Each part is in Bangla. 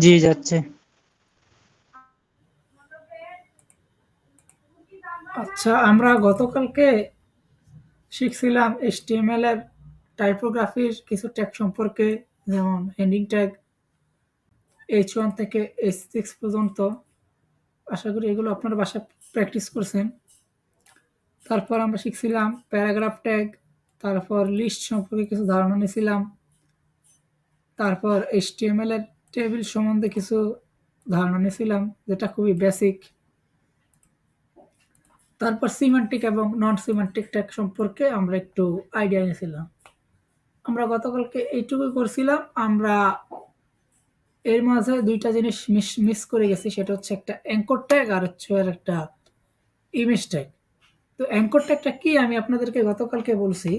জি যাচ্ছে। আচ্ছা, আমরা গতকালকে শিখছিলাম HTML এর টাইপোগ্রাফির কিছু ট্যাগ সম্পর্কে, যেমন হেডিং ট্যাগ H1 থেকে H6 পর্যন্ত। আশা করি এগুলো আপনারা বাসায় প্র্যাকটিস করছেন। তারপর আমরা শিখছিলাম প্যারাগ্রাফ ট্যাগ, তারপর লিস্ট সম্পর্কে কিছু ধারণা নিয়েছিলাম, তারপর HTML এর টেবিল সম্বন্ধে কিছু ধারণা নিয়েছিলাম, যেটা খুবই বেসিক। তারপর সিমেন্টিক এবং নন সিমেন্টিক ট্যাগ সম্পর্কে আমরা একটু আইডিয়া নিয়েছিলাম। আমরা গতকালকে এইটুকুই করছিলাম। আমরা এর মাঝে ২ টা জিনিস মিস করে গেছি। সেটা হচ্ছে একটা অ্যাঙ্কর ট্যাগ আর হচ্ছে একটা ইমেজ ট্যাগ। তো অ্যাঙ্কর ট্যাগটা কি আমি আপনাদেরকে গতকালকে বলছি।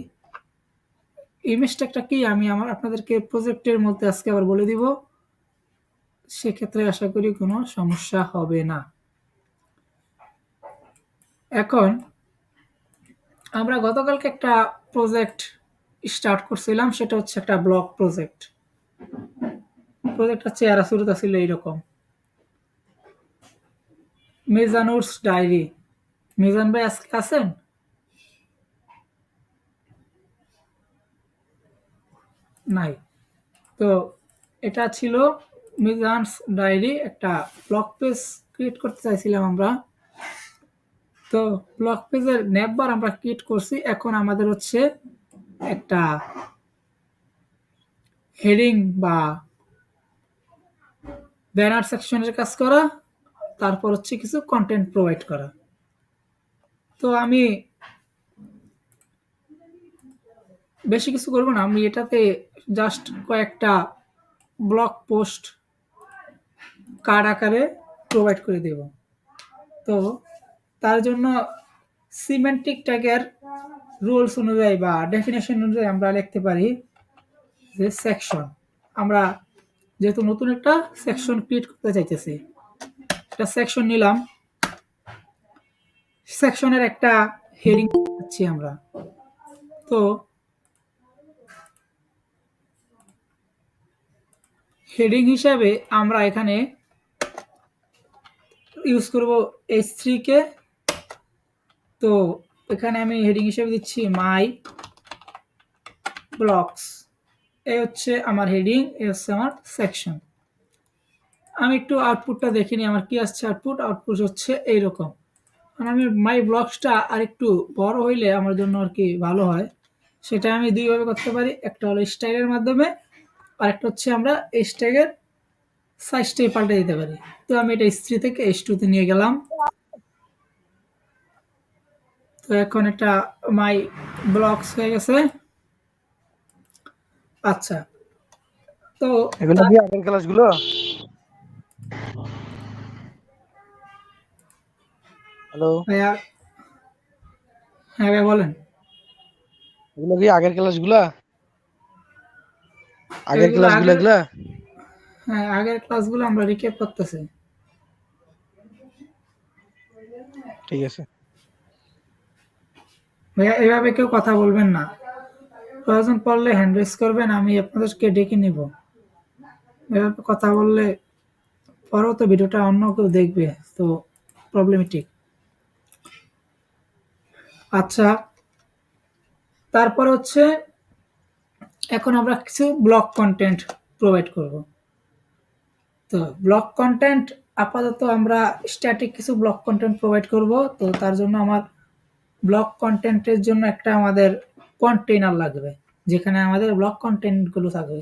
ইমেজ ট্যাগটা কি আমি আপনাদেরকে প্রজেক্টের মধ্যে আজকে আবার বলে দিব। সেক্ষেত্রে আশা করি কোনো সমস্যা হবে না। এখন আমরা গতকালকে একটা প্রজেক্ট স্টার্ট করছিলাম, সেটা হচ্ছে একটা ব্লগ প্রজেক্ট। প্রজেক্টটা চেহারা শুরুটা ছিল এইরকম: মিজানুরস ডায়েরি। মিজান ভাই আজকে আছেন? নাই। তো এটা ছিল মিজানস ডায়েরি, একটা ব্লগ পেজ ক্রিয়েট করতে চাইছিলাম আমরা। তো ব্লগ পেজের নেটবার আমরা ক্রিয়েট করছি। এখন আমাদের হচ্ছে একটা হেডিং বা ব্যানার সেকশনের কাজ করা, তারপর হচ্ছে কিছু কন্টেন্ট প্রোভাইড করা। তো আমি বেশি কিছু করব না, আমি এটাতে জাস্ট কয়েকটা ব্লগ পোস্ট কার্ড আকারে প্রোভাইড করে দেব। তো তার জন্য সিমেন্টিক ট্যাগের রুলস অনুযায়ী বা ডেফিনেশন অনুযায়ী আমরা লিখতে পারি যে সেকশন। আমরা যেহেতু নতুন একটা সেকশন ক্রিয়েট করতে চাইতেছি, একটা সেকশন নিলাম। সেকশনের একটা হেডিং দিচ্ছি আমরা। তো হেডিং হিসাবে আমরা এখানে ইউজ করব H3 কে। তো এখানে আমি হেডিং হিসেবে দিচ্ছি মাই ব্লগস। এই হচ্ছে আমার হেডিং, এই হচ্ছে আমার সেকশন। আমি একটু আউটপুটটা দেখিনি আমার কি আসছে। আউটপুট হচ্ছে এইরকম। আমি মাই ব্লগসটা আর একটু বড় হইলে আমার জন্য আর কি ভালো হয়। সেটা আমি দুইভাবে করতে পারি, একটা হলো স্টাইলের মাধ্যমে, আর একটা হচ্ছে আমরা এই স্টাইলের সাইজটাই পাল্টে দিতে পারি। তো আমি এটা H3 থেকে H2 তে নিয়ে গেলাম। তো এখন এটা মাই ব্লগস হয়ে গেছে। আচ্ছা, তো এগুলো কি আগের ক্লাসগুলো? হ্যালো, ভাইয়া, হ্যাঁ ভাইয়া বলেন। এগুলো কি আগের ক্লাসগুলা? আগের এগুলো ক্লাসগুলো আগের, এগুলা? হ্যাঁ আগের ক্লাসগুলো আমরা রিক্যাপ করতেছি। ঠিক আছে। ভাইয়া এভাবে কেউ কথা বলবেন না। প্রয়োজন পড়লে হ্যান্ড রেজ করবেন, আমি আপনাদেরকে ডেকে নিব। এভাবে কথা বললে পরেও তো ভিডিওটা অন্য কেউ দেখবে, তো প্রবলেমেটিক। আচ্ছা, তারপর হচ্ছে এখন আমরা কিছু ব্লগ কন্টেন্ট প্রোভাইড করব। তো ব্লগ কন্টেন্ট আপাতত আমরা স্ট্যাটিক কিছু ব্লগ কন্টেন্ট প্রোভাইড করব। তো তার জন্য আমার ব্লগ কন্টেন্টের জন্য একটা আমাদের কন্টেইনার লাগবে, যেখানে আমাদের ব্লগ কন্টেন্টগুলো থাকবে।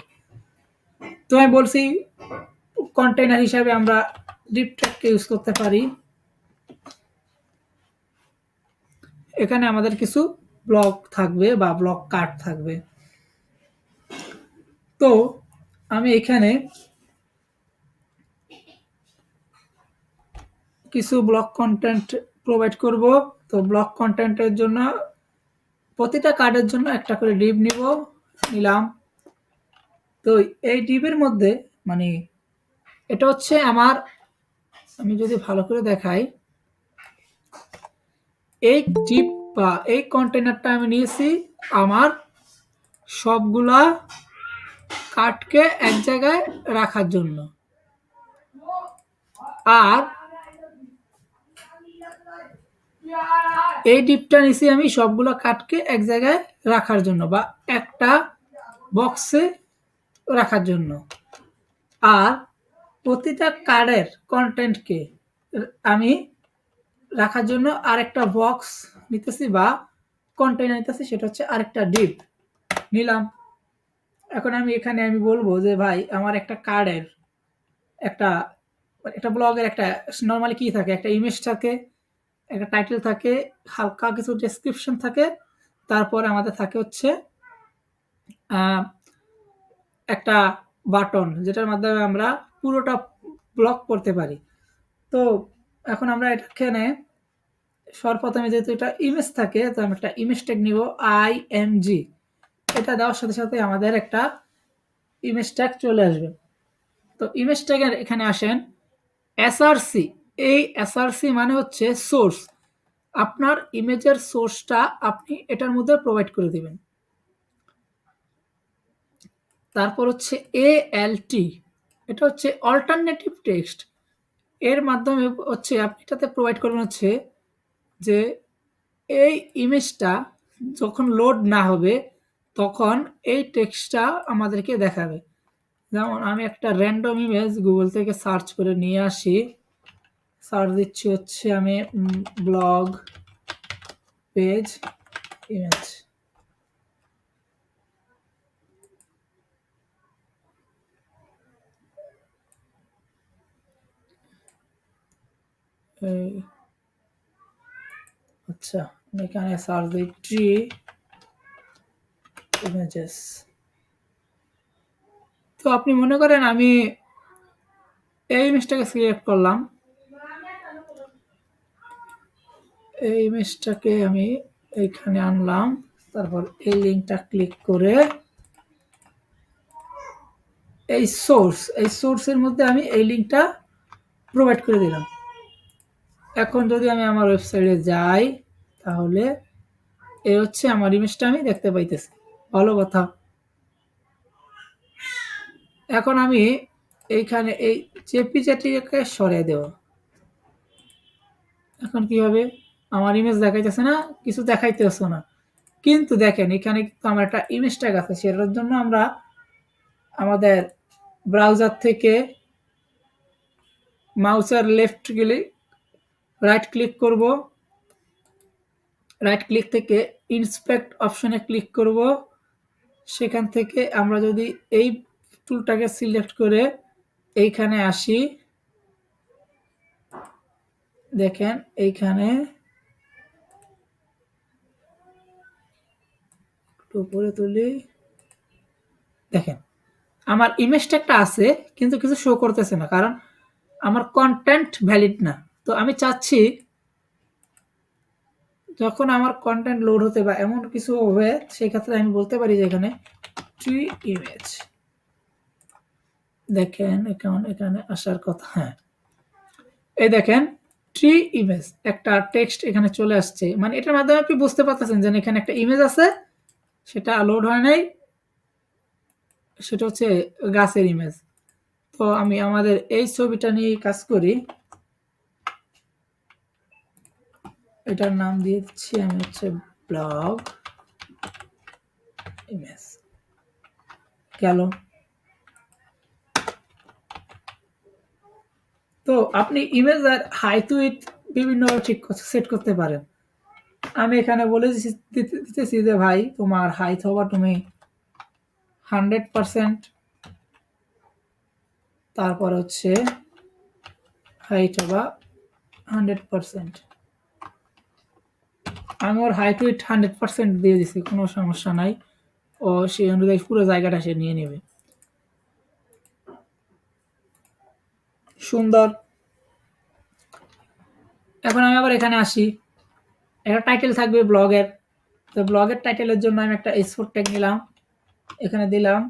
তো আমি বলছি কন্টেইনার হিসাবে আমরা ডিপ ট্র্যাককে ইউজ করতে পারি। এখানে আমাদের কিছু ব্লক থাকবে বা ব্লক কার্ড থাকবে। তো আমি এখানে কিছু ব্লক কন্টেন্ট প্রোভাইড করব। তো ব্লক কন্টেন্টের জন্য প্রতিটা কার্ডের জন্য একটা করে ডিভ নিলাম। তো এই ডিভের মধ্যে মানে এটা হচ্ছে আমার, আমি যদি ভালো করে দেখাই, এই ডিভ বা এই কন্টেনারটা আমি নিয়েছি আমার সবগুলা কার্ডকে এক জায়গায় রাখার জন্য। আর এই ডিপটা নিছি আমি সবগুলো কার্ডকে এক জায়গায় রাখার জন্য বা একটা বক্সে রাখার জন্য। আর প্রতিটা কার্ডের কন্টেন্টকে আমি রাখার জন্য আরেকটা বক্স নিতেছি বা কন্টেইনার নিতেছি, সেটা হচ্ছে আরেকটা ডিপ নিলাম। এখন আমি এখানে আমি বলবো যে ভাই আমার একটা কার্ডের একটা একটা ব্লগের একটা নরমালি কি থাকে, একটা ইমেজ থাকে, একটা টাইটেল থাকে, হালকা কিছু ডেসক্রিপশন থাকে, তারপরে আমাদের থাকে হচ্ছে আহ, একটা বাটন যেটার মাধ্যমে আমরা পুরোটা ব্লগ করতে পারি। তো এখন আমরা এখানে সর্বপ্রথমে যেহেতু এটা ইমেজ থাকে, তো আমি একটা ইমেজ ট্যাগ নিব IMG। এটা দেওয়ার সাথে সাথে আমাদের একটা ইমেজ ট্যাগ চলে আসবে। তো ইমেজ ট্যাগের এখানে আসেন SRC। এই SRC মানে হচ্ছে সোর্স। আপনার ইমেজের সোর্সটা আপনি এটার মধ্যে প্রোভাইড করে দিবেন। তারপর হচ্ছে ALT, এটা হচ্ছে অল্টারনেটিভ টেক্সট। এর মাধ্যমে হচ্ছে আপনি এটাতে প্রোভাইড করবেন হচ্ছে যে এই ইমেজটা যখন লোড না হবে তখন এই টেক্সটটা আমাদেরকে দেখাবে। যেমন আমি একটা র্যান্ডম ইমেজ গুগল থেকে সার্চ করে নিয়ে আসি, সার্চ দিচ্ছি হচ্ছে আমি ব্লগ পেজ ইমেজ। আচ্ছা, আমি এখানে সার্চ দিই ট্রি ইমেজেস। তো আপনি মনে করেন আমি এই ইমেজটাকে সিলেক্ট করলাম, এই ইমেজটাকে আমি এইখানে আনলাম, তারপর এই লিঙ্কটা ক্লিক করে এই সোর্সের মধ্যে আমি এই লিঙ্কটা প্রোভাইড করে দিলাম। এখন যদি আমি আমার ওয়েবসাইটে যাই তাহলে এই হচ্ছে আমার ইমেজটা আমি দেখতে পাইতেছি। ভালো কথা। এখন আমি এইখানে এই জেপিজেটিকে সরিয়ে দেব। এখন কি হবে, আমার ইমেজ দেখাইতেছে না, কিছু দেখাইতেছে না। কিন্তু দেখেন এখানে কিন্তু আমার একটা ইমেজ ট্যাগ আছে, সেটার জন্য আমরা আমাদের ব্রাউজার থেকে মাউসের লেফট গেলে রাইট ক্লিক করব, রাইট ক্লিক থেকে ইন্সপেক্ট অপশনে ক্লিক করব। সেখান থেকে আমরা যদি এই টুলটাকে সিলেক্ট করে এইখানে আসি, দেখেন এইখানে একটু উপরে তুলি, দেখেন আমার ইমেজ ট্যাগটা আছে কিন্তু কিছু শো করতেছে না, কারণ আমার কন্টেন্ট ভ্যালিড না। তো আমি চাচ্ছি যখন আমার কন্টেন্ট লোড হতে বা এমন কিছু হবে, সেই ক্ষেত্রে আমি বলতে পারি যে এখানে ট্রি ইমেজ, দেখেন এখন এখানে আসার কথা। হ্যাঁ, এই দেখেন ট্রি ইমেজ, একটা টেক্সট এখানে চলে আসছে। মানে এটার মাধ্যমে আপনি বুঝতে পারতেছেন যে এখানে একটা ইমেজ আছে, সেটা লোড হয় নাই, সেটা হচ্ছে গাছের ইমেজ। তো আমি আমাদের এই ছবিটা নিয়ে কাজ করি, এটার নাম দিয়ে দিচ্ছি আমি হচ্ছে ব্লগ ইমেজ। গেল। তো আপনি ইমেজের হাইট উইথ বিভিন্নভাবে ঠিক সেট করতে পারেন। আমি এখানে বলে দিতেছি যে ভাই তোমার হাইট হবা তুমি 100%, তারপর হচ্ছে হাইট হবা 100%। আমি ওর হাইট উইথ 100% দিয়ে দিছি, কোনো সমস্যা নাই। ও সেই অনুযায়ী পুরো জায়গাটা সে নিয়ে নেবে। সুন্দর। এখন আমি আবার এখানে আসি, একটা টাইটেল থাকবে ব্লগের। তো ব্লগের টাইটেলের জন্য আমি একটা S4 ট্যাগ নিলাম, এখানে দিলাম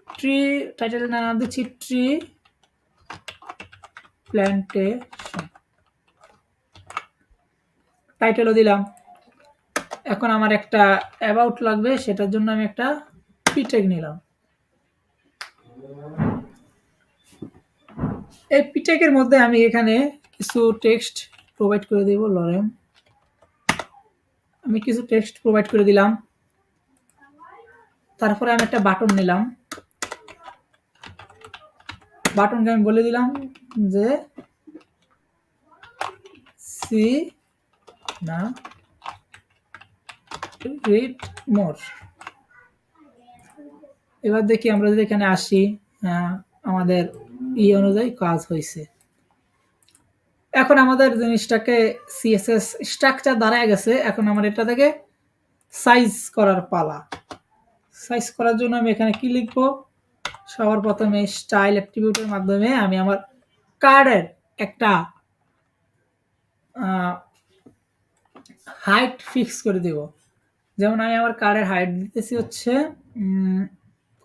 ট্রি, টাইটেলের নাম দিচ্ছি ট্রি প্ল্যান্টেশন, টাইটেলও দিলাম। এখন আমার একটা অ্যাবাউট লাগবে, সেটার জন্য আমি একটা পি ট্যাগ নিলাম। এই পিটেকের মধ্যে আমি এখানে কিছু টেক্সট প্রোভাইড করে দেব লরেম। আমি কিছু টেক্সট প্রোভাইড করে দিলাম। তারপরে আমি একটা বাটন নিলাম। বাটনকে আমি বলে দিলাম যে সি না রিড মোর। এবার দেখি আমরা যদি এখানে আসি, আমাদের অনুযায়ী কাজ হয়েছে। এখন আমাদের জিনিসটাকে সিএসএস স্ট্রাকচার দাঁড়ায় গেছে। এখন আমার এটা থেকে সাইজ করার পালা। সাইজ করার জন্য আমি এখানে কি লিখব? সবার প্রথমে স্টাইল অ্যাট্রিবিউটের মাধ্যমে আমি আমার কার্ডের একটা হাইট ফিক্স করে দেব। যেমন আমি আমার কার্ডের হাইট দিতেছি হচ্ছে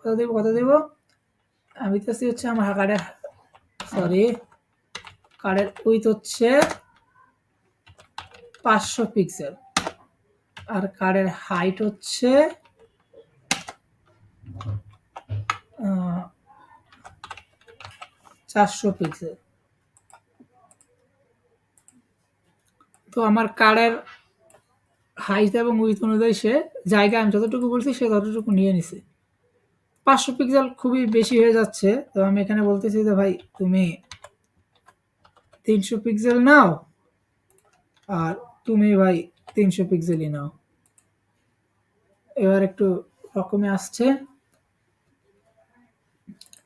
কত দেব? আমি দিতেছি হচ্ছে আমার কার্ডের উইথ হচ্ছে 500 পিক্সেল আর কার্ডের হাইট হচ্ছে 400 পিক্সেল। তো আমার কার্ডের হাইট এবং উইথ অনুযায়ী সে জায়গা আমি যতটুকু বলছি সে ততটুকু নিয়ে নিছে। 500 পিক্সেল খুবই বেশি হয়ে যাচ্ছে। তো আমি এখানে বলতেছি যে ভাই তুমি 300 পিক্সেল নাও, আর তুমি ভাই 300 পিক্সেলই নাও। এবার একটু রকমে আসছে।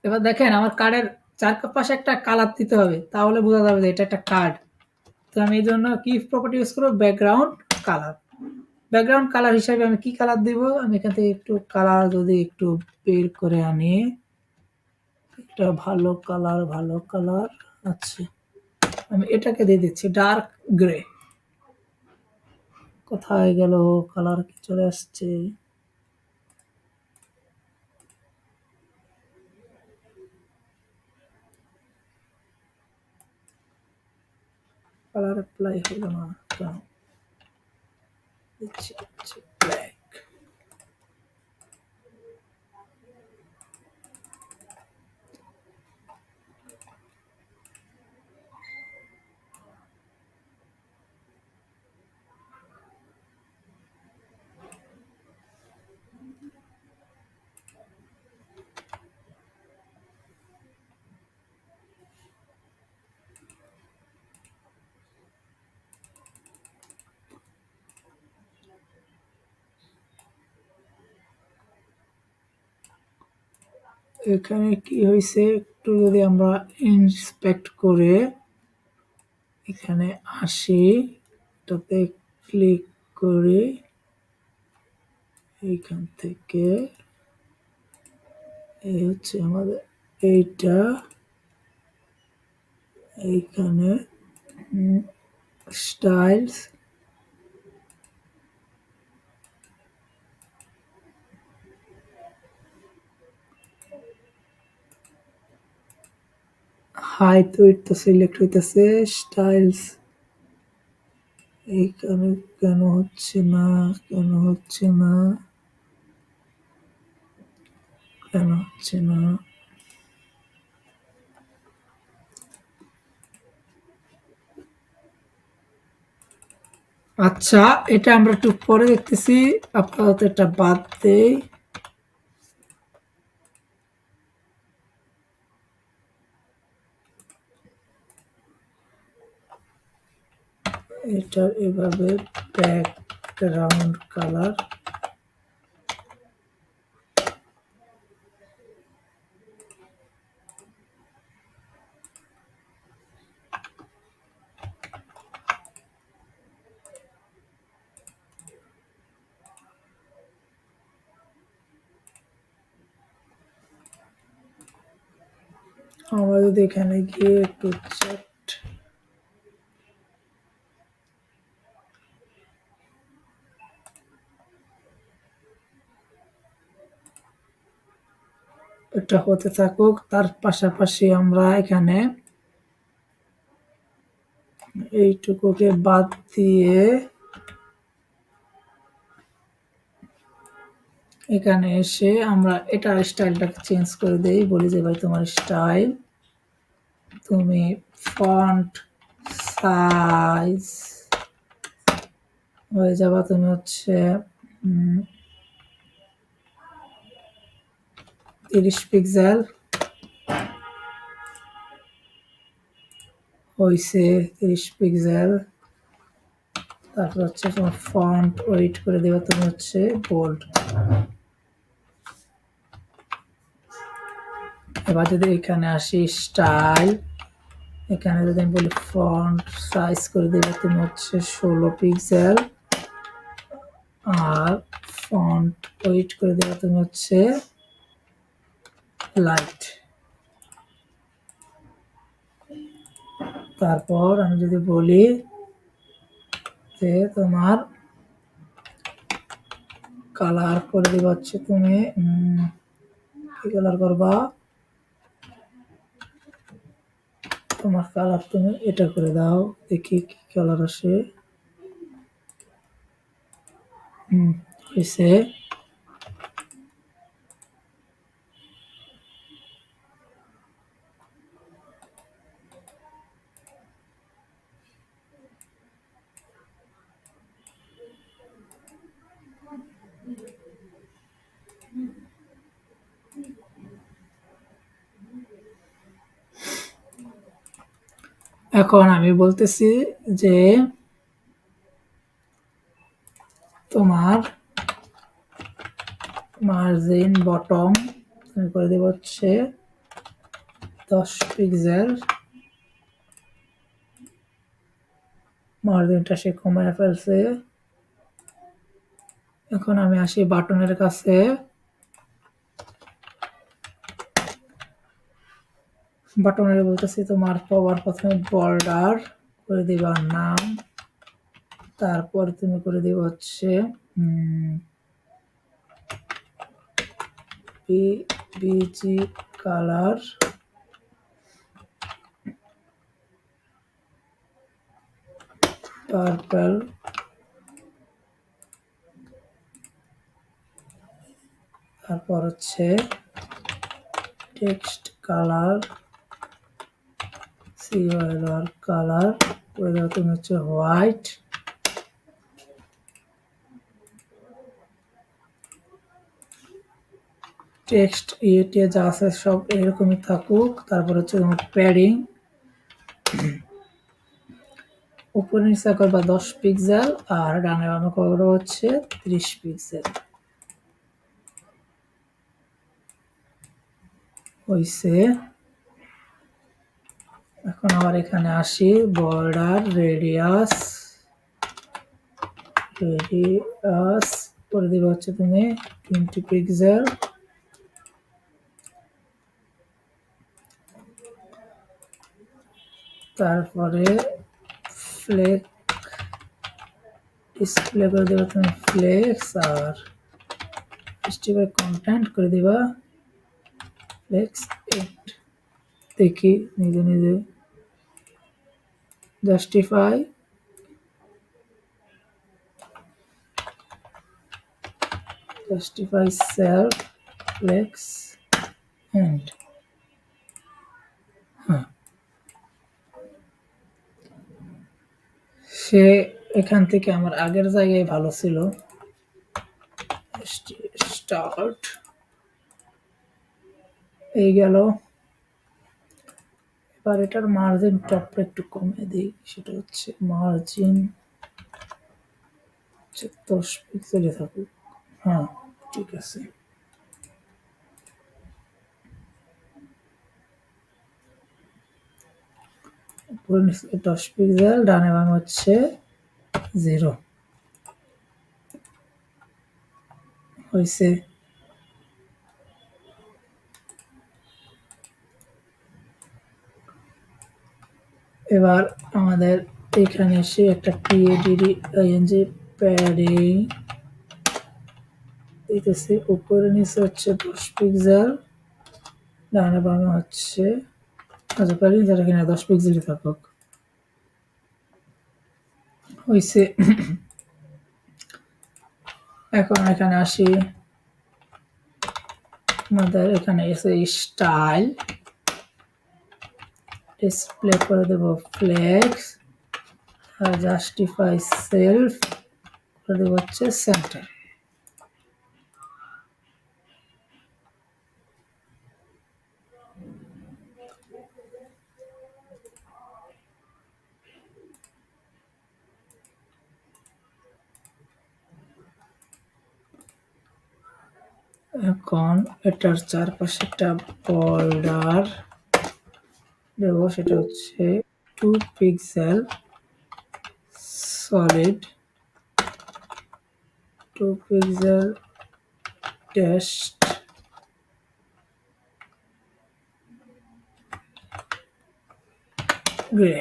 এবার দেখেন আমার কার্ডের চারপাশে একটা কালার দিতে হবে, তাহলে বোঝা যাবে যে এটা একটা কার্ড। তো আমি এই জন্য কি প্রপার্টি ইউজ করবো? Background colour. ব্যাকগ্রাউন্ড কালার হিসাবে আমি কি কালার দিব? আমি এখান থেকে একটু কালার যদি একটু বের করে আনি, একটা ভালো কালার আচ্ছা, আমি এটাকে দিয়ে দিচ্ছি ডার্ক গ্রে। কোথায় গেল কালার? কি চলে আসছে? কালার অ্যাপ্লাই হলো না কেন? ব্ল্যাক। এখানে কি হয়েছে একটু যদি আমরা ইন্সপেক্ট করে এখানে আসি, এটাতে ক্লিক করি, এইখান থেকে এই হচ্ছে আমাদের এইটা, এইখানে স্টাইলস, হাইট উইথ তো সিলেক্ট হইতেছে, স্টাইলস এইখানে কেন হচ্ছে না? আচ্ছা, এটা আমরা একটু পরে দেখতেছি, আপাতত এটা বাদ দেই। এটা এভাবে ব্যাকগ্রাউন্ড কালার, আমরা যদি এখানে গিয়ে একটু চ্যাট, এটা হতে থাকুক। তার পাশাপাশি আমরা এখানে এইটুকুকে বাদ দিয়ে এখানে এসে আমরা এটার স্টাইলটাকে চেঞ্জ করে দেই, বলি যে ভাই তোমার স্টাইল তুমি ফন্ট সাইজ হয়ে যাবা তুমি হচ্ছে 30 পিক্সেল হয়েছে 30 পিক্সেল। তারপর হচ্ছে তোমার ফন্ট ওয়েট করে দেবা তুমি হচ্ছে বোল্ড। এবার যদি এখানে আসি স্টাইল, এখানে যদি আমি বলি ফন্ট সাইজ করে দেবে তুমি হচ্ছে 16 পিক্সেল আর ফন্ট ওয়েট করে দেবে তুমি হচ্ছে লাইট। তারপর আমি যদি বলি যে তোমার কালার করে দেবে হচ্ছে তুমি কি কালার করবা, তোমার কালার তুমি এটা করে দাও, দেখি কি কালার আসে। হয়েছে। এখন আমি বলতেছি যে তোমার মার্জিন বটম তুমি করে দেব হচ্ছে 10 পিক্সেল, মার্জিনটা সে কমায় ফেলছে। এখন আমি আসি বাটনের কাছে, বাটনের বলতেছি তোমার পাওয়ার প্রথমে বর্ডার করে দিবা নাম, তারপর তুমি করে দিবা হচ্ছে বিজি কালার, পার্পল, তারপর হচ্ছে টেক্সট কালার সিওএলআর কালার করে দেওয়া তুমি হচ্ছে হোয়াইট। টেক্সট ইয়েটে যা আছে সব এরকমই থাকুক। তারপর হচ্ছে তোমার প্যাডিং উপরে নিচে করবা 10 পিক্সেল আর ডানে বামে করবো হচ্ছে 30 পিক্সেল। হইছে। এখন আবার এখানে আসি বর্ডার রেডিয়াস করে দিবে হচ্ছে তুমি 20 পিক্সেল। তারপরে ফ্লেক্স ডিসপ্লে করে দেবা তুমি ফ্লেক্স আর স্টিভার কন্টেন্ট করে দিবা ফ্লেক্স 8। দেখি নিজে নিজে জাস্টিফাই সেলফ ফ্লেক্স এন্ড। সে এখান থেকে আমার আগের জায়গায় ভালো ছিল। স্টার্ট এই গেল। এবার এটার মার্জিন টপটা একটু কমে দিই, সেটা হচ্ছে মার্জিন 10 পিক্সেলে থাকুক। হ্যাঁ ঠিক আছে। উপরে নিচে 10 পিক্সেল, ডানে বামে হচ্ছে 0 হয়েছে। এবার আমাদের এখানে এসে একটা PADD প্যাডিং দিতেছি, উপরে নিচে হচ্ছে 10 পিক্সেল, ডানে বামে হচ্ছে আচ্ছা প্যাডিং যেটা কিনা 10 পিক্সেলই থাকুক। হয়েছে। এখন এখানে আসি, আমাদের এখানে এসে স্টাইল ডিসপ্লে করে দেব ফ্লেক্স, আর জাস্টিফাই সেলফ করে দেব হচ্ছে সেন্টার। এখন এটার চারপাশে একটা বর্ডার দেব, সেটা হচ্ছে 2 pixel solid, 2 pixel text grey.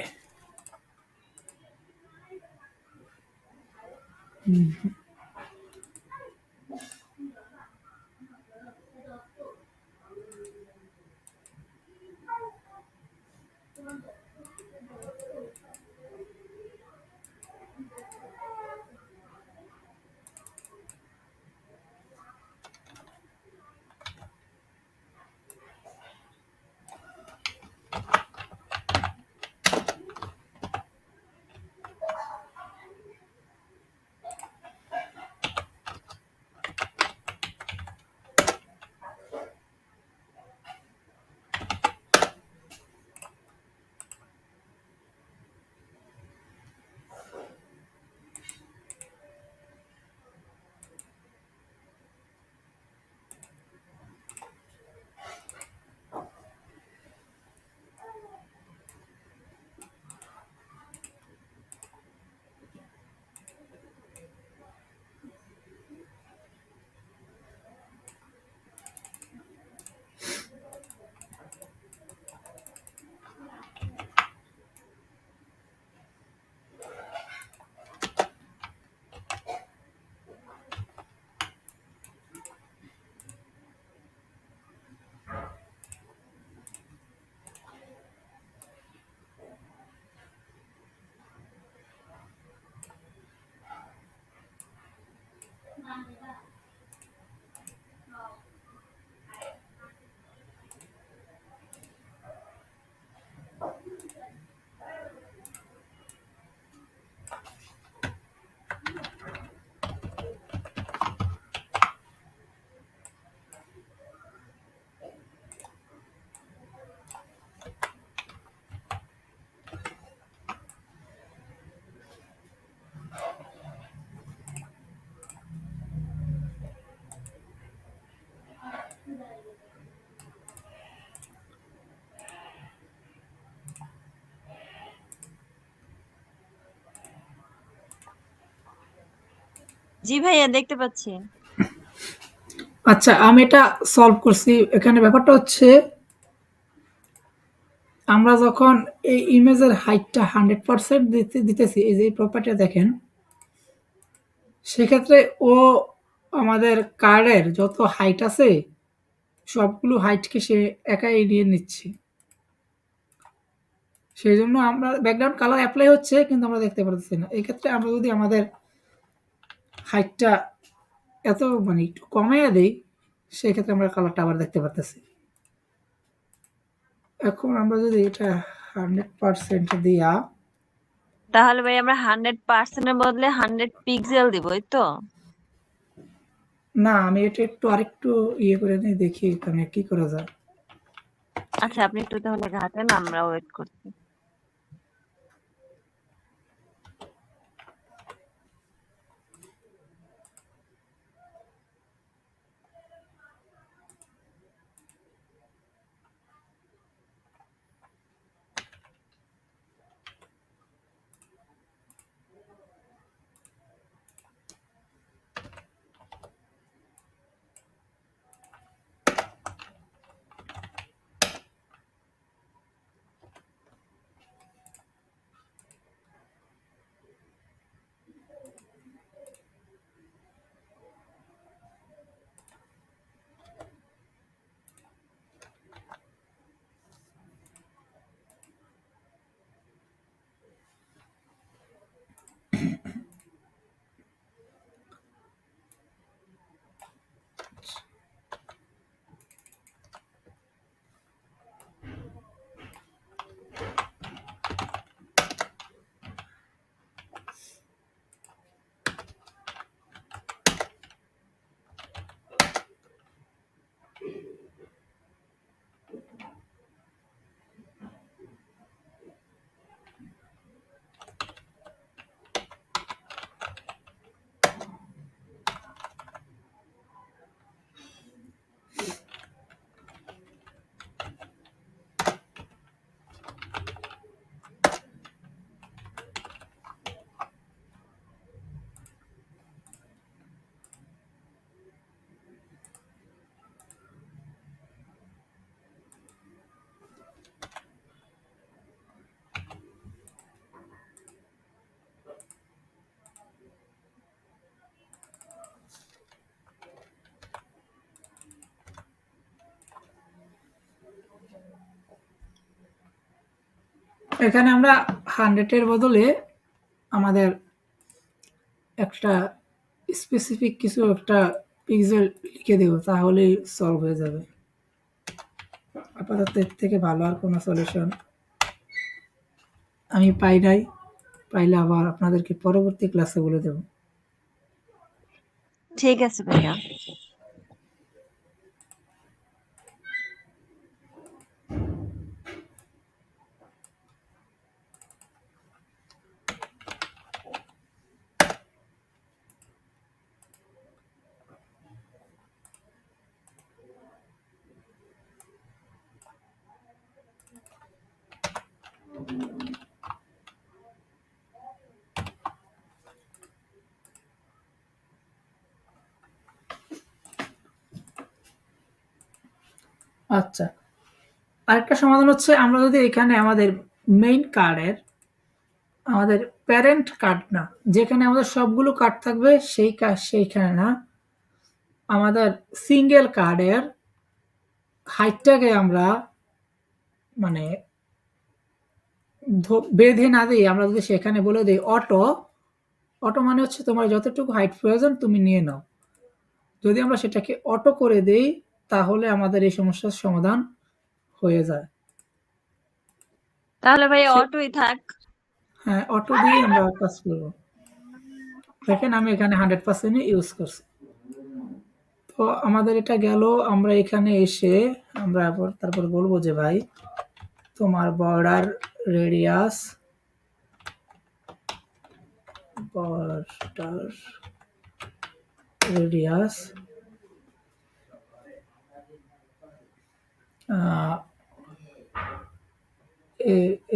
জি ভাইয়া, দেখতে পাচ্ছি। আচ্ছা, আমি এটা সলভ করছি। এখানে ব্যাপারটা হচ্ছে আমরা যখন এই ইমেজের হাইটটা 100% দিতেছি, এই যে এই প্রপার্টিটা দেখেন, সেক্ষেত্রে ও আমাদের কার্ডের যত হাইট আছে সবগুলো হাইটকে সে একাই নিয়ে নিচ্ছে। সেই জন্য আমরা ব্যাকগ্রাউন্ড কালার অ্যাপ্লাই হচ্ছে, কিন্তু আমরা দেখতে পারতেছি না। এই ক্ষেত্রে আমরা যদি আমাদের হাইটটা এত মানে একটু কমাইয়া দেই, সেক্ষেত্রে আমরা কালারটা আবার দেখতে পারতেছি। এখন আমরা যদি এটা 100% দিয়া, তাহলে ভাই আমরা 100% এর বদলে 100 পিক্সেল দিব, এই তো? না আমি এটা একটু আরেকটু ইয়ে করে নিয়ে দেখি এখানে কি করা যায়। আচ্ছা, আপনি একটু তাহলে ঘাটেন, আমরা ওয়েট করছি। এখানে আমরা 100 এর বদলে আমাদের একটা স্পেসিফিক কিছু একটা পিক্সেল লিখে দেব, তাহলেই সলভ হয়ে যাবে। আপাতত এর থেকে ভালো আর কোনো সলিউশন আমি পাই নাই। পাইলে আবার আপনাদেরকে পরবর্তী ক্লাসে বলে দেব। ঠিক আছে ভাইয়া। আচ্ছা, আরেকটা সমাধান হচ্ছে আমরা যদি এখানে আমাদের মেইন কার্ডের আমাদের প্যারেন্ট কার্ড না, যেখানে আমাদের সবগুলো কার্ড থাকবে সেইখানে না, আমাদের সিঙ্গেল কার্ডের হাইটটাকে আমরা মানে বেঁধে না দিই, আমরা যদি সেখানে বলে দিই অটো মানে হচ্ছে তোমার যতটুকু হাইট প্রয়োজন তুমি নিয়ে নাও। যদি আমরা সেটাকে অটো করে দেই তাহলে আমাদের এই সমস্যার সমাধান হয়ে যায়। তাহলে ভাইয়া অটোই থাক। হ্যাঁ, অটো দিয়ে আমরা কাজ করব। দেখেন আমি এখানে 100% ইউজ করছি। তো আমাদের এটা গেল। আমরা এখানে এসে আমরা তারপর বলবো যে ভাই তোমার বর্ডার রেডিয়াস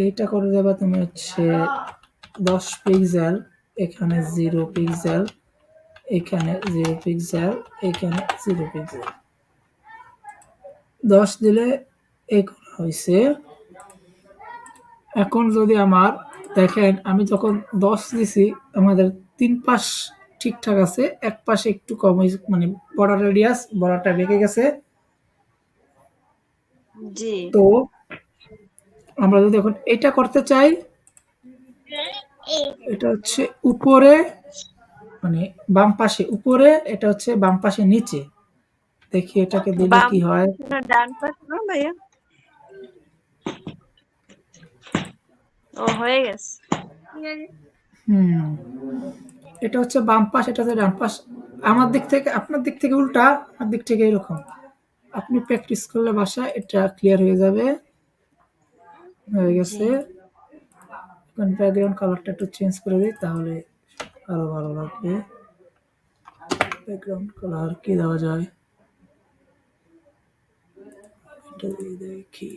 এইটা করে দেবা তুমি হচ্ছে 10 পিক্সেল, এখানে 0 পিক্সেল, এখানে 0 পিক্সেল, এখানে 0 পিক্সেল। 10 দিলে এই করা হয়েছে। এখন যদি আমার দেখেন আমি যখন 10 দিছি আমাদের 3 পাশ ঠিকঠাক আছে, এক পাশে একটু কম হয়েছে, মানে বর্ডার রেডিয়াস বর্ডারটা বেঁকে গেছে। জি। তো আমরা যদি এখন এটা করতে চাই, এটা হচ্ছে উপরে মানে বাম পাশে উপরে, এটা হচ্ছে বাম পাশে নিচে। দেখি এটাকে দিলে বাম কি হয়। পাশে না ডান পাশে না ভাইয়া? ও হয়ে গেছে। এটা হচ্ছে বাম পাশ, এটা হচ্ছে ডান পাশ। আমার দিক থেকে আপনার দিক থেকে উল্টা, আমার দিক থেকে এরকম। আপনি প্র্যাকটিস করলে বাসায় এটা ক্লিয়ার হয়ে যাবে। হয়ে গেছে। এখন ব্যাকগ্রাউন্ড কালারটা একটু চেঞ্জ করে দিই, তাহলে আরো ভালো লাগবে। ব্যাকগ্রাউন্ড কালার কি দেওয়া যায়, এটা দিয়ে দেখি।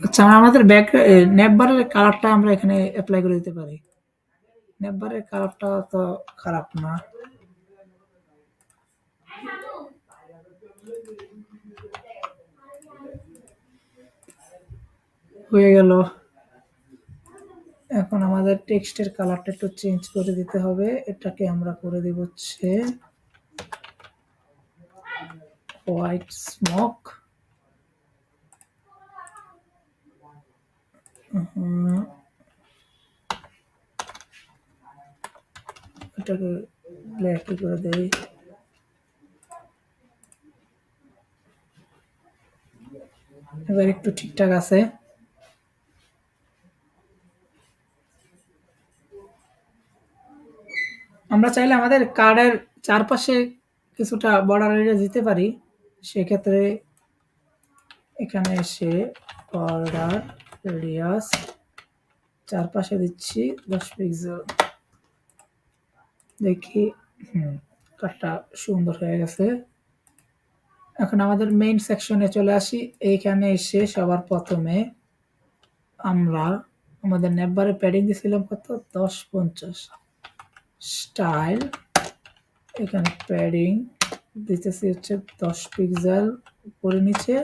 আচ্ছা, আমাদের নেটবারের কালারটা আমরা এখানে অ্যাপ্লাই করে দিতে পারি। নেটবারের কালারটা তো খারাপ না। হয়ে গেল। এখন আমাদের টেক্সটের কালারটা একটু চেঞ্জ করে দিতে হবে। এটাকে আমরা করে দেব হচ্ছে হোয়াইট স্মোক। এটাকে ব্ল্যাক করে দেই। এবার একটু ঠিকঠাক আছে। আমরা চাইলে আমাদের কার্ডের চারপাশে কিছুটা বর্ডার এরিয়া দিতে পারি। সেক্ষেত্রে এখানে এসে বর্ডার রেডিয়াস চারপাশে দিচ্ছি 10 পিক্সেল। দেখি কার্ডটা সুন্দর হয়ে গেছে। এখন আমাদের মেইন সেকশনে চলে আসি। এইখানে এসে সবার প্রথমে আমরা আমাদের নেটবারে প্যাডিং দিয়েছিলাম কত, 1050। স্টাইল, এখানে প্যাডিং দিতেছি হচ্ছে 10 পিক্সেল উপরে নিচে,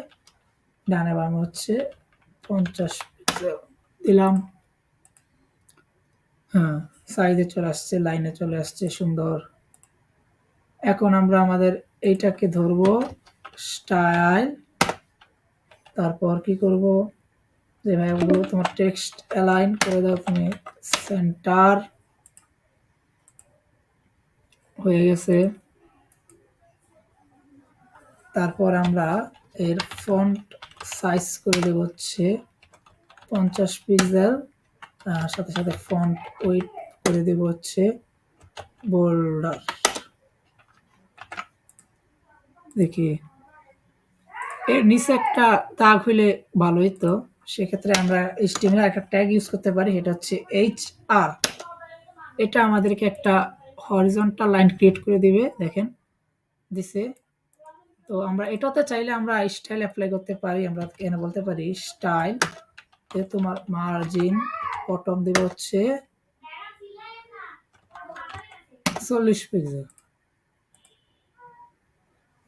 ডানে বামে হচ্ছে 50 পিক্সেল দিলাম। হ্যাঁ, সাইজে চলে আসছে, লাইনে চলে আসছে, সুন্দর। এখন আমরা আমাদের এইটাকে ধরবো স্টাইল, তারপর কি করব, যেভাবে বলবো তোমার টেক্সট অ্যালাইন করে দাও তুমি, সেন্টার হয়ে গেছে। তারপর আমরা এর ফন্ট সাইজ করে দেব হচ্ছে 50 পিক্সেল, সাথে সাথে ফন্ট ওয়েট করে দেব হচ্ছে বোল্ডার। দেখি এর নিচে একটা দাগ হইলে ভালো হইতো, সেক্ষেত্রে আমরা HTML একটা ট্যাগ ইউজ করতে পারি, এটা হচ্ছে HR। এটা আমাদেরকে একটা হরিজন্টাল লাইন ক্রিয়েট করে দিবে, দেখেন দিছে। তো আমরা এটাতে চাইলে আমরা স্টাইল অ্যাপ্লাই করতে পারি। আমরা এখানে বলতে পারি স্টাইল, তোমার মার্জিন বটম দেব হচ্ছে 40 পিক্সেল।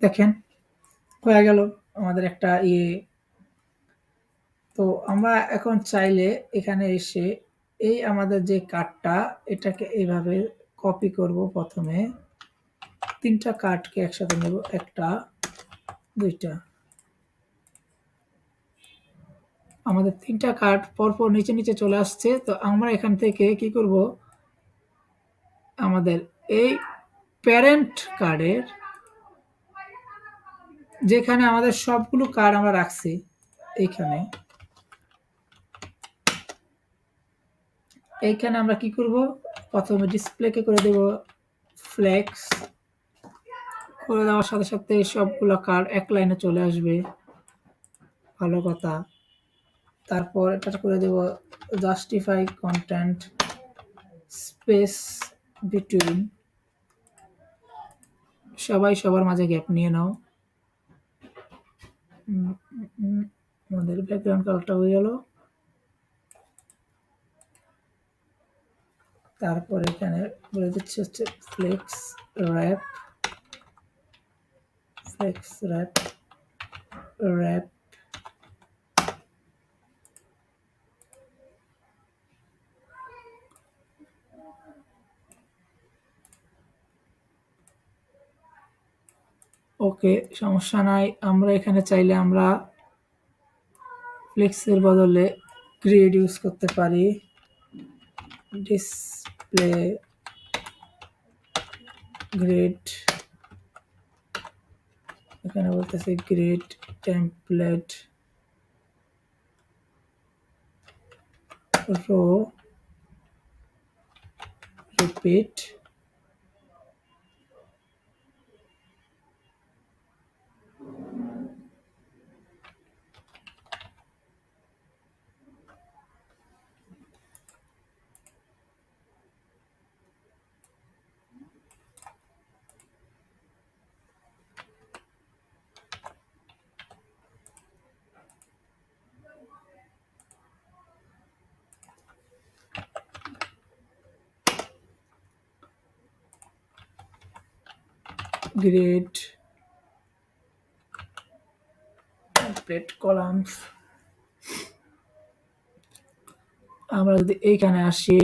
দেখেন হয়ে গেল আমাদের একটা ইয়ে। তো আমরা এখন চাইলে এখানে এসে এই আমাদের যে কার্ডটা, এটাকে এইভাবে কপি করব। প্রথমে 3টা কার্ডকে একসাথে নেব, 1টা 2টা। আমাদের 3টা কার্ড পরপর নিচে নিচে চলে আসছে। তো আমরা এখান থেকে কি করব, আমাদের এই প্যারেন্ট কার্ডের যেখানে আমাদের সবগুলো কার্ড আমরা রাখছি, এইখানে আমরা কি করব, প্রথমে ডিসপ্লেকে করে দেব ফ্লেক্স, করে দেওয়ার সাথে সাথে সবগুলো কার্ড এক লাইনে চলে আসবে, ভালো কথা। তারপর এটা করে দেব জাস্টিফাই কন্টেন্ট স্পেস বিটুইন, সবাই সবার মাঝে গ্যাপ নিয়ে নাও। আমাদের ব্যাকগ্রাউন্ড কালারটা হয়ে গেল। তারপর এখানে বলে দিচ্ছি হচ্ছে flex wrap, flex wrap wrap. Okay, সমস্যা নাই। আমরা এখানে চাইলে আমরা ফ্লেক্সের বদলে গ্রিড ইউজ করতে পারি। ডিসপ্লে গ্রিড, এখানে বলতেছে grid template row repeat. Grid template columns. আমরা যদি এইখানে আসি,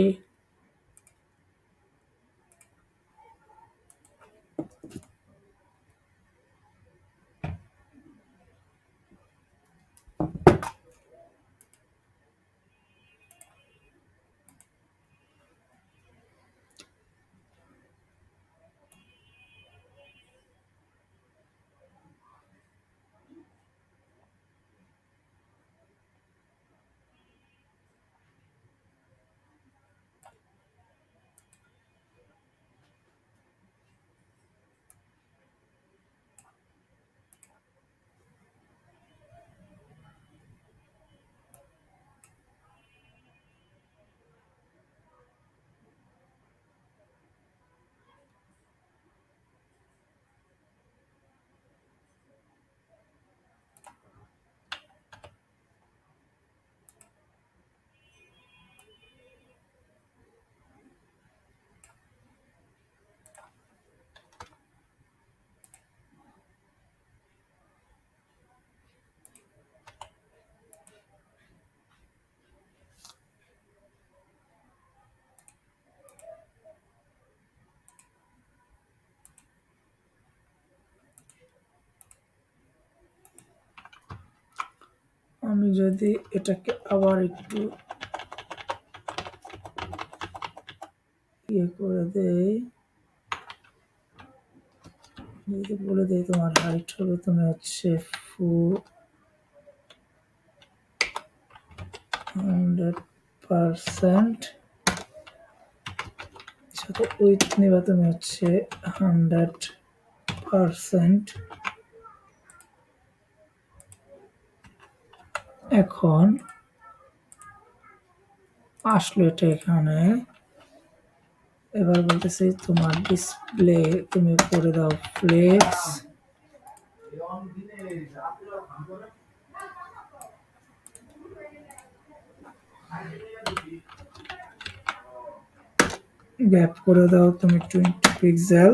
আমি যদি এটাকে আবার একটু ইয়ে করে দেই, যদি বলে দেই তোমার হাইট হবে তুমি হচ্ছে 100%, সাথে উইথ নিবা তুমি হচ্ছে 100%। এখন আসলো এটা এখানে। এবার বলতেছি তোমার ডিসপ্লে তুমি করে দাও ফ্লেক্স, গ্যাপ করে দাও তুমি 20 পিক্সেল।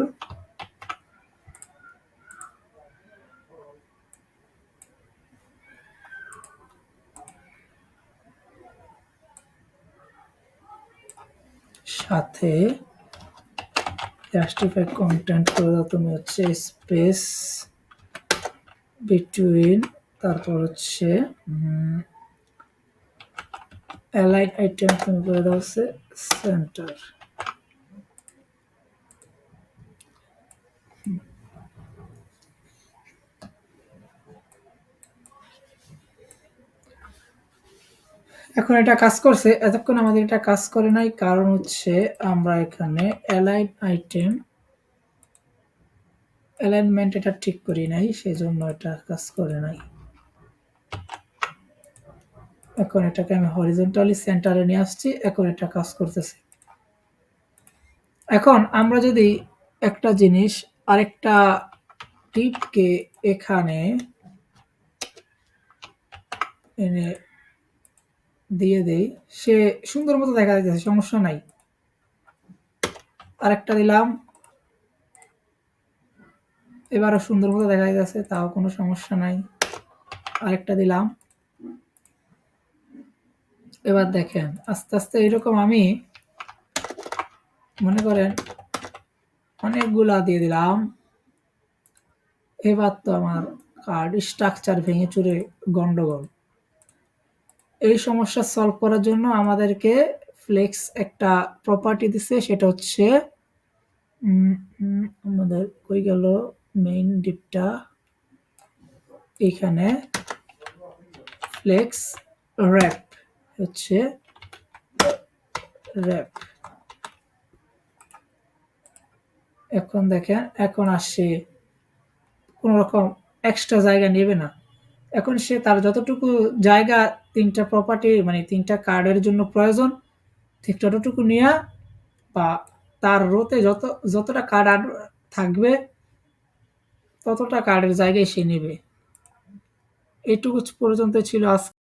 সাথে জাস্টিফাই কন্টেন্ট করে দাও তুমি হচ্ছে স্পেস বিটুইন, তারপর হচ্ছে অ্যালাইন আইটেম তুমি করে দাও হচ্ছে সেন্টার। এখন এটা কাজ করছে, এতক্ষণ আমাদের এটা কাজ করে নাই, কারণ হচ্ছে আমরা এখানে অ্যালাইন আইটেম অ্যালাইনমেন্ট এটা ঠিক করি নাই, সেজন্য এটা কাজ করে নাই। এখন এটাকে আমি হরিজন্টালি সেন্টারে নিয়ে আসছি, এখন এটা কাজ করতেছে। এখন আমরা যদি একটা জিনিস আরেকটা টিপকে এখানে এনে দিয়ে দেই, সে সুন্দর মতো দেখা যাচ্ছে, সমস্যা নাই। আরেকটা দিলাম, এবারও সুন্দর মতো দেখা যাচ্ছে, তাও কোনো সমস্যা নাই। আরেকটা দিলাম, এবার দেখেন আস্তে আস্তে এরকম আমি মনে করেন অনেকগুলা দিয়ে দিলাম। এবার তো আমার কার্ড স্ট্রাকচার ভেঙে চুরে গন্ডগোল। এই সমস্যা সলভ করার জন্য আমাদেরকে ফ্লেক্স একটা প্রপার্টি দিছে, সেটা হচ্ছে আমাদের কই গেল মেইন ডিপটা, এখানে ফ্লেক্স র্যাপ হচ্ছে র্যাপ। এখন দেখেন, এখন আসছে কোন রকম এক্সট্রা জায়গা নেবে না। এখন সে তার যতটুকু জায়গা তিনটা প্রপার্টি মানে তিনটা কার্ডের জন্য প্রয়োজন, ঠিক ততটুকু নিয়ে বা তার রোতে যতটা কার্ড থাকবে ততটা কার্ডের জায়গায় সে নেবে। এইটুকু পর্যন্ত ছিল আজকে।